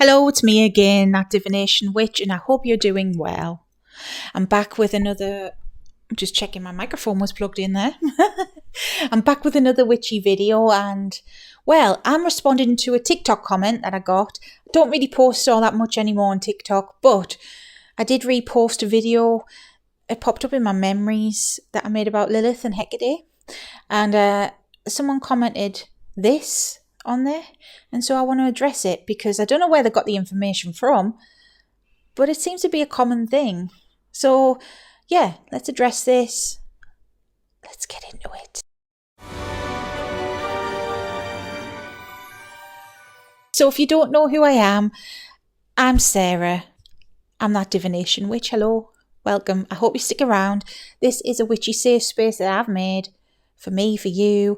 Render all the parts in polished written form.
Hello, it's me again, that divination witch, and I hope you're doing well. I'm back with another, just checking my microphone was plugged in there. I'm back with another witchy video, and well, I'm responding to a TikTok comment that I got. I don't really post all that much anymore on TikTok, but I did repost a video. It popped up in my memories that I made about Lilith and Hecate, and someone commented this on there, and so I want to address it because I don't know where they got the information from, but it seems to be a common thing. So yeah, let's address this. Let's get into it. So if you don't know who I am, I'm Sarah. I'm that divination witch. Hello, welcome. I hope you stick around. This is a witchy safe space that I've made for me, for you,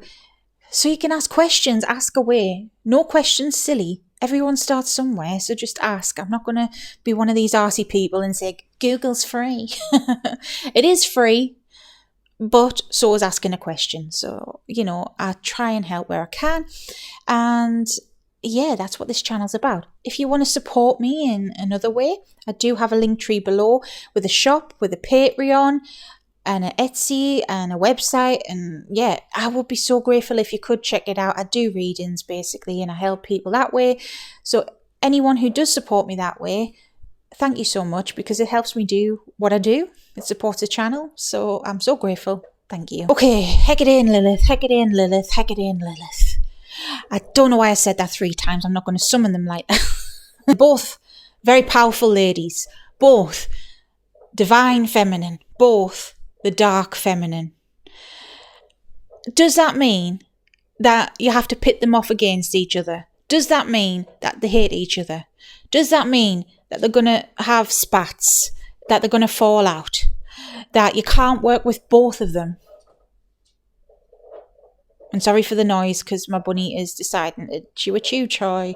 so you can ask questions, ask away. No questions silly. Everyone starts somewhere, so just ask. I'm not going to be one of these arsey people and say, Google's free. It is free, but so is asking a question. So, I try and help where I can. And yeah, that's what this channel's about. If you want to support me in another way, I do have a link tree below with a shop, with a Patreon, and an Etsy and a website, and yeah, I would be so grateful if you could check it out. I do readings basically, and I help people that way. So anyone who does support me that way, thank you so much, because it helps me do what I do. It supports the channel, so I'm so grateful. Thank you. Okay, Hecate and Lilith, Hecate and Lilith, Hecate and Lilith. I don't know why I said that 3 times. I'm not going to summon them like that. Both very powerful ladies, both divine feminine, both the dark feminine. Does that mean that you have to pit them off against each other? Does that mean that they hate each other? Does that mean that they're going to have spats? That they're going to fall out? That you can't work with both of them? And sorry for the noise, because my bunny is deciding to chew a chew toy.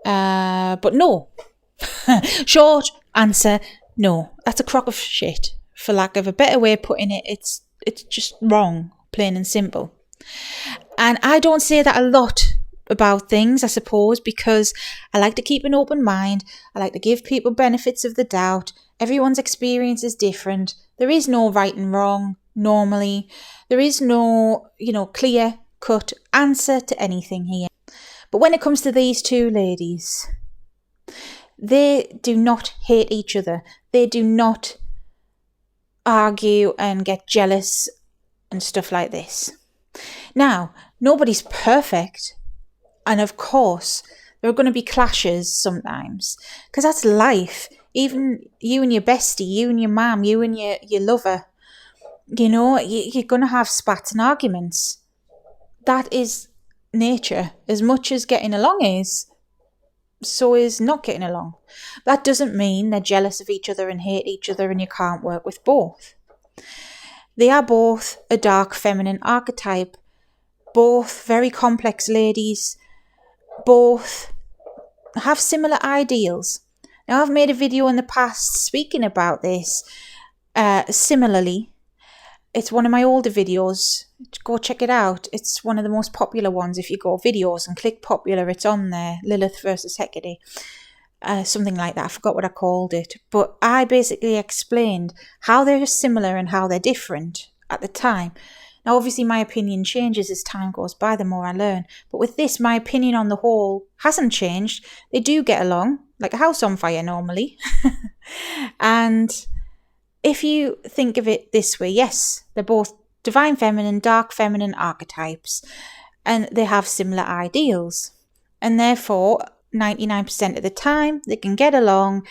But no. Short answer, no. That's a crock of shit. For lack of a better way of putting it, it's just wrong, plain and simple. And I don't say that a lot about things, I suppose, because I like to keep an open mind. I like to give people benefits of the doubt. Everyone's experience is different. There is no right and wrong, normally. There is no, clear-cut answer to anything here. But when it comes to these two ladies, they do not hate each other. They do not argue and get jealous and stuff like this. Now, nobody's perfect, and of course there are going to be clashes sometimes, because that's life. Even you and your bestie, you and your mum, you and your lover, you're going to have spats and arguments. That is nature. As much as getting along is, so is not getting along. That doesn't mean they're jealous of each other and hate each other and you can't work with both. They are both a dark feminine archetype, both very complex ladies, both have similar ideals. Now, I've made a video in the past speaking about this similarly. It's one of my older videos. Go check it out. It's one of the most popular ones. If you go videos and click popular, it's on there. Lilith versus Hecate. Something like that. I forgot what I called it. But I basically explained how they're similar and how they're different at the time. Now, obviously, my opinion changes as time goes by, the more I learn. But with this, my opinion on the whole hasn't changed. They do get along, like a house on fire normally. And if you think of it this way, yes, they're both divine feminine, dark feminine archetypes, and they have similar ideals. And therefore, 99% of the time, they can get along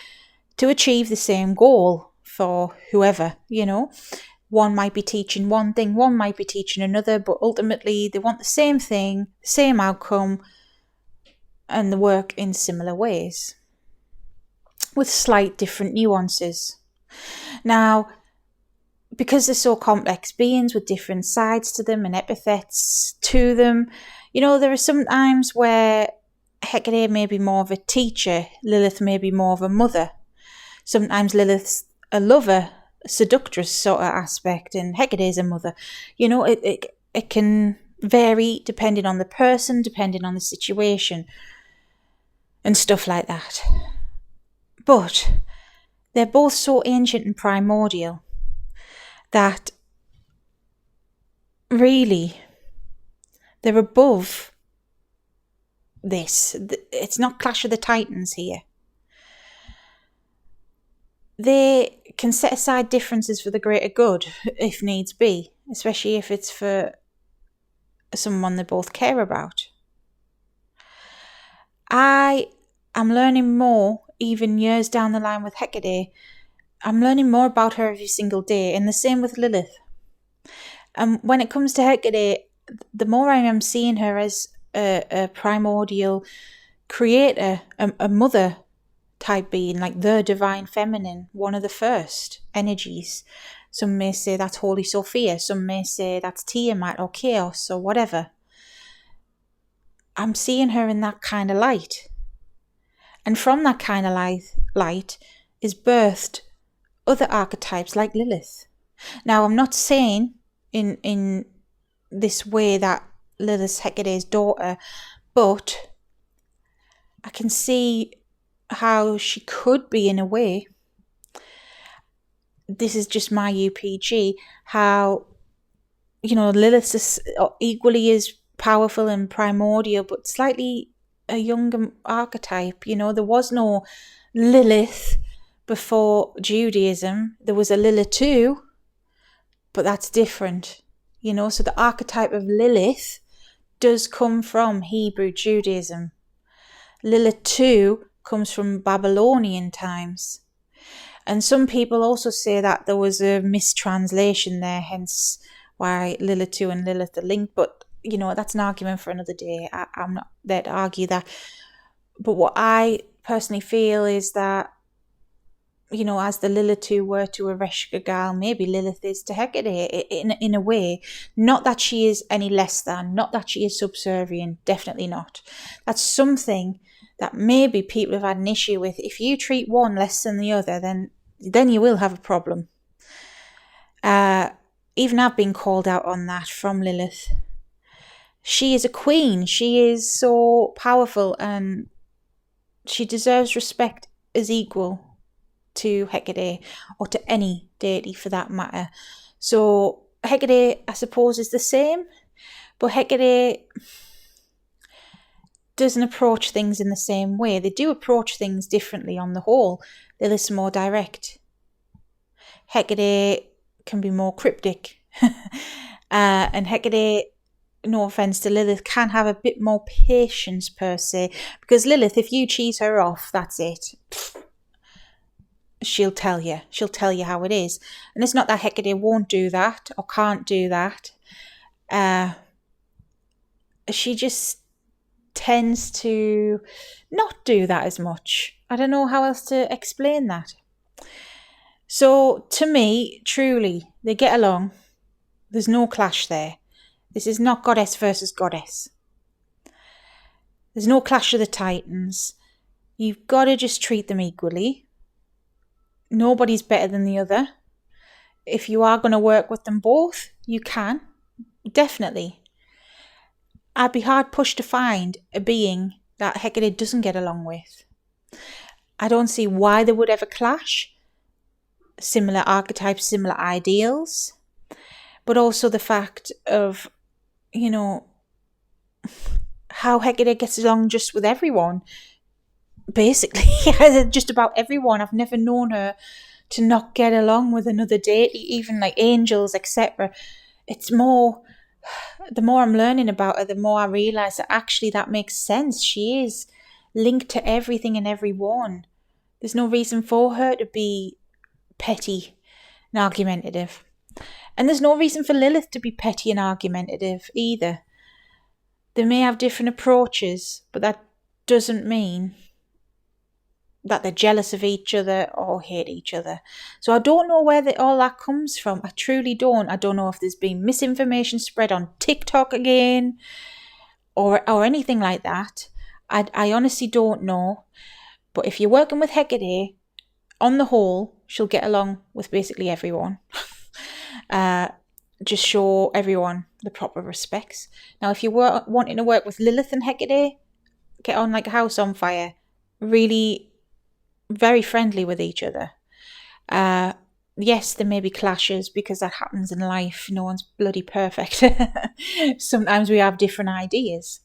to achieve the same goal for whoever, One might be teaching one thing, one might be teaching another, but ultimately they want the same thing, the same outcome, and they work in similar ways, with slight different nuances. Now, because they're so complex beings with different sides to them and epithets to them, there are some times where Hecate may be more of a teacher, Lilith may be more of a mother. Sometimes Lilith's a lover, a seductress sort of aspect, and Hecate is a mother. It can vary depending on the person, depending on the situation. and stuff like that. But they're both so ancient and primordial that really they're above this. It's not Clash of the Titans here. They can set aside differences for the greater good if needs be, especially if it's for someone they both care about. I am learning more, even years down the line with Hecate. I'm learning more about her every single day, and the same with Lilith. And when it comes to Hecate, the more I am seeing her as a primordial creator, a mother type being, like the divine feminine, one of the first energies. Some may say that's Holy Sophia, some may say that's Tiamat or Chaos or whatever. I'm seeing her in that kind of light. And from that kind of light is birthed other archetypes like Lilith. Now, I'm not saying in this way that Lilith's Hecate's daughter, but I can see how she could be in a way. This is just my UPG, how, Lilith is equally as powerful and primordial, but slightly a younger archetype. There was no Lilith before Judaism. There was a Lilith too, but that's different. So the archetype of Lilith does come from Hebrew Judaism. Lilith too comes from Babylonian times. And some people also say that there was a mistranslation there, hence why Lilith 2 and Lilith are linked. But, that's an argument for another day. I'm not there to argue that. But what I personally feel is that, as the Lilith 2 were to Eresh Gagal, maybe Lilith is to Hecate in a way. Not that she is any less than, not that she is subservient, definitely not. That's something that maybe people have had an issue with. If you treat one less than the other, then you will have a problem. Even I've been called out on that from Lilith. She is a queen. She is so powerful and she deserves respect as equal to Hecate or to any deity for that matter. So Hecate, I suppose, is the same, but Hecate doesn't approach things in the same way. They do approach things differently on the whole. They listen more direct. Hecate can be more cryptic. And Hecate, no offence to Lilith, can have a bit more patience per se. Because Lilith, if you cheese her off, that's it. She'll tell you. She'll tell you how it is. And it's not that Hecate won't do that or can't do that. She just tends to not do that as much. I don't know how else to explain that. So to me, truly, they get along. There's no clash there. This is not goddess versus goddess. There's no Clash of the Titans. You've got to just treat them equally. Nobody's better than the other. If you are going to work with them both, you can. Definitely. I'd be hard pushed to find a being that Hecate doesn't get along with. I don't see why they would ever clash. Similar archetypes, similar ideals. But also the fact of, how Hecate gets along just with everyone. Basically, just about everyone. I've never known her to not get along with another deity, even like angels, etc. It's more, the more I'm learning about her, the more I realise that actually that makes sense. She is linked to everything and everyone. There's no reason for her to be petty and argumentative. And there's no reason for Lilith to be petty and argumentative either. They may have different approaches, but that doesn't mean that they're jealous of each other or hate each other. So I don't know where all that comes from. I truly don't. I don't know if there's been misinformation spread on TikTok again or anything like that. I honestly don't know. But if you're working with Hecate, on the whole, she'll get along with basically everyone. Just show everyone the proper respects. Now, if you were wanting to work with Lilith and Hecate, get on like a house on fire. really very friendly with each other. Yes, there may be clashes because that happens in life. No one's bloody perfect. Sometimes we have different ideas.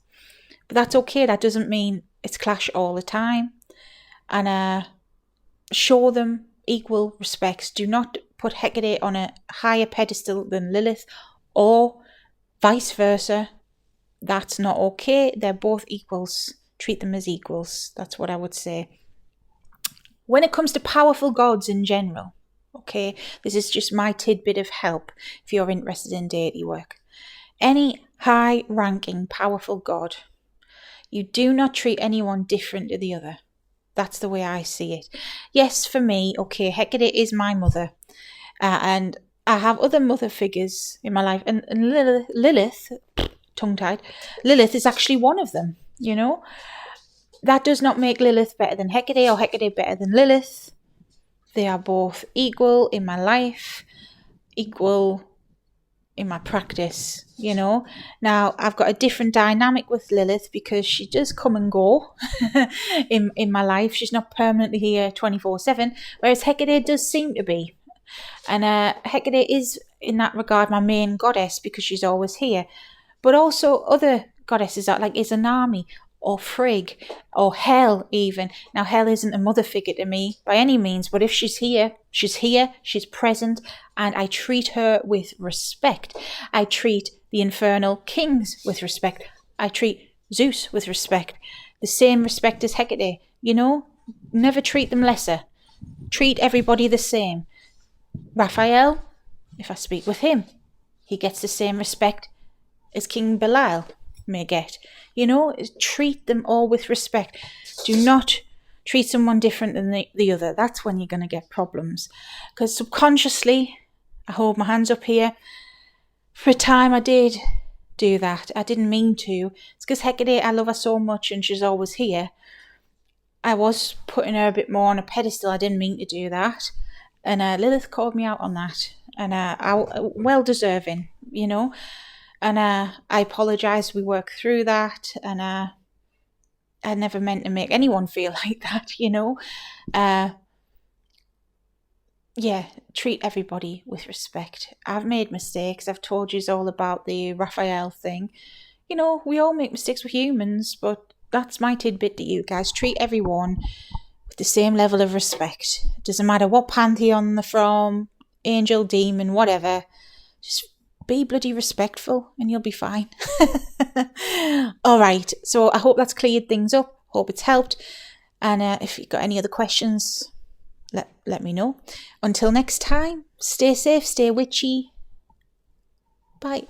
But that's okay. That doesn't mean it's clash all the time. And show them equal respects. Do not put Hecate on a higher pedestal than Lilith, or vice versa. That's not okay. They're both equals. Treat them as equals. That's what I would say. When it comes to powerful gods in general, okay, this is just my tidbit of help if you're interested in deity work. Any high-ranking, powerful god, you do not treat anyone different to the other. That's the way I see it. Yes, for me, okay, Hecate is my mother. And I have other mother figures in my life. And Lilith, tongue-tied, Lilith is actually one of them, you know. That does not make Lilith better than Hecate or Hecate better than Lilith. They are both equal in my life, equal in my practice, you know. Now, I've got a different dynamic with Lilith because she does come and go in my life. She's not permanently here 24/7, whereas Hecate does seem to be. And Hecate is, in that regard, my main goddess because she's always here. But also other goddesses are like Izanami or Frigg or Hel even. Now, Hel isn't a mother figure to me by any means, but if she's here, she's present, and I treat her with respect. I treat the infernal kings with respect. I treat Zeus with respect. The same respect as Hecate, you know? Never treat them lesser. Treat everybody the same. Raphael, if I speak with him, he gets the same respect as King Belial may get. You know, treat them all with respect. Do not treat someone different than the other. That's when you're going to get problems. Because subconsciously, I hold my hands up here. For a time, I did do that. I didn't mean to. It's because Hecate, I love her so much and she's always here. I was putting her a bit more on a pedestal. I didn't mean to do that. And Lilith called me out on that. And well deserving, you know. And I apologise. We worked through that. And I never meant to make anyone feel like that, you know. Yeah, treat everybody with respect. I've made mistakes. I've told you all about the Raphael thing. You know, we all make mistakes, we're humans, but that's my tidbit to you guys. Treat everyone with the same level of respect. It doesn't matter what pantheon they're from, angel, demon, whatever. Just be bloody respectful and you'll be fine. All right, so I hope that's cleared things up. Hope it's helped. And if you've got any other questions, let me know. Until next time, stay safe, stay witchy. Bye.